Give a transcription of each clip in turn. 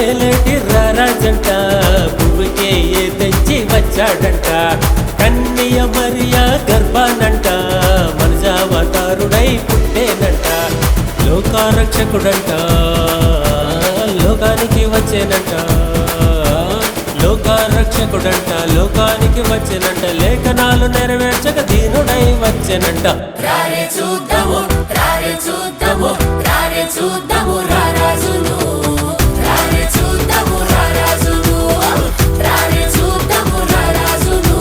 నేలేటి రారాజంట భూమికే ఏ తెచ్చి వచ్చాడంట కన్య మరియా గర్భానంట మనజావతారుడై పుట్టేనంట లోకారక్షకుడంట లోకానికి వచ్చేనంట లోకారక్షకుడంట లోకానికి వచ్చేనంట లేఖనాలు నెరవేర్చక దీనుడై వచ్చేనంట రారే చూద్దాము రారే చూద్దాము రారే చూద్దాము రారాజును రారే చూద్దాము రారాజును రారే చూద్దాము రారాజును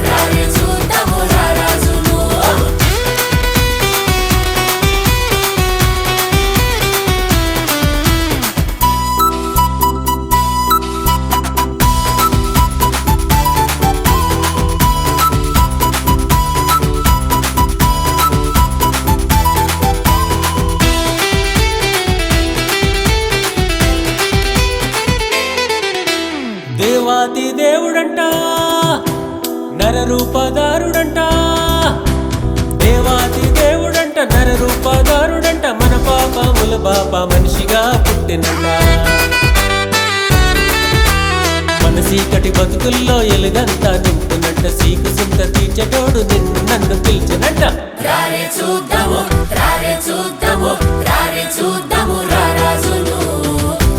రారే చూద్దాము రారాజును దేవాది దేవుడంట నరరూపదారుడంట దేవాది దేవుడంట నరరూపదారుడంట మన పాపముల బాప మనిషిగా పుట్టినంట మన సీకటి బతుకుల్లో ఎలుగంతా నింపునంట సీకు సింత తీర్చటోడు నిన్ను నన్ను పిలిచినంట రారే చూద్దాము రారే చూద్దాము రారే చూద్దాము రారాజును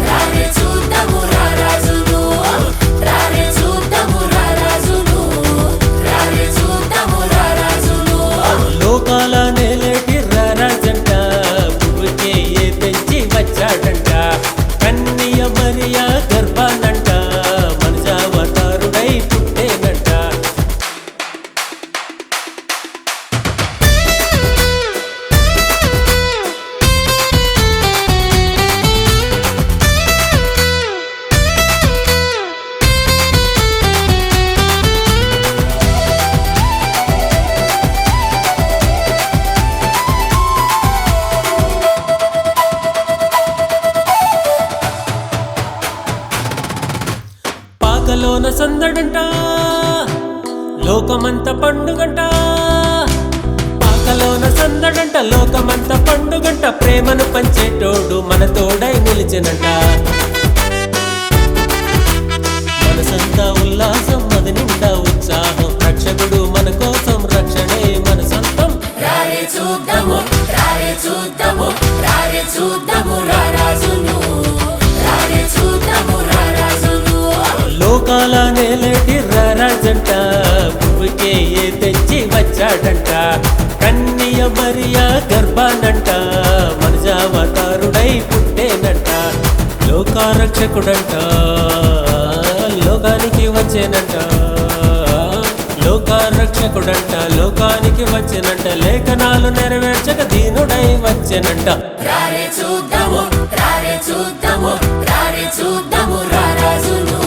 రారే చూద్దాము రారాజును రారే చూద్దాము రారాజును రారే చూద్దాము రారాజును లోకాల నేలేటి రారాజంట భూమికే ఏ తెచ్చి వచ్చాడంట కన్య మరియా గర్భానంట మనజావతారుడై పుట్టేనంట పాకలోన సందడంట లోకమంత పండుగంట పాకలోన సందడంట లోకమంత పండుగంట ప్రేమను పంచేటోడు మన తోడై నిలిచెనంట మనసంతా ఉల్లాసం అది నిండా ఉత్సాహం రక్షకుడు మన కోసం రక్షణే మన సొంతం రారే చూద్దాము రారే చూద్దాము రారే చూద్దాము రారాజును రారే చూద్దాము రారాజును లోకాల నేలేటి రారాజంట భూమికే ఏ తెచ్చి వచ్చాడంట కన్య మరియా గర్భానంట మనజావతారుడై పుట్టేనంట లోకారక్షకుడంట లోకానికి వచ్చేనంట లోకారక్షకుడంట లోకానికి వచ్చేనంట లేఖనాలు నెరవేర్చక దీనుడై వచ్చేనంట రారే చూద్దాము రారే చూద్దాము రారే చూద్దాము రారాజును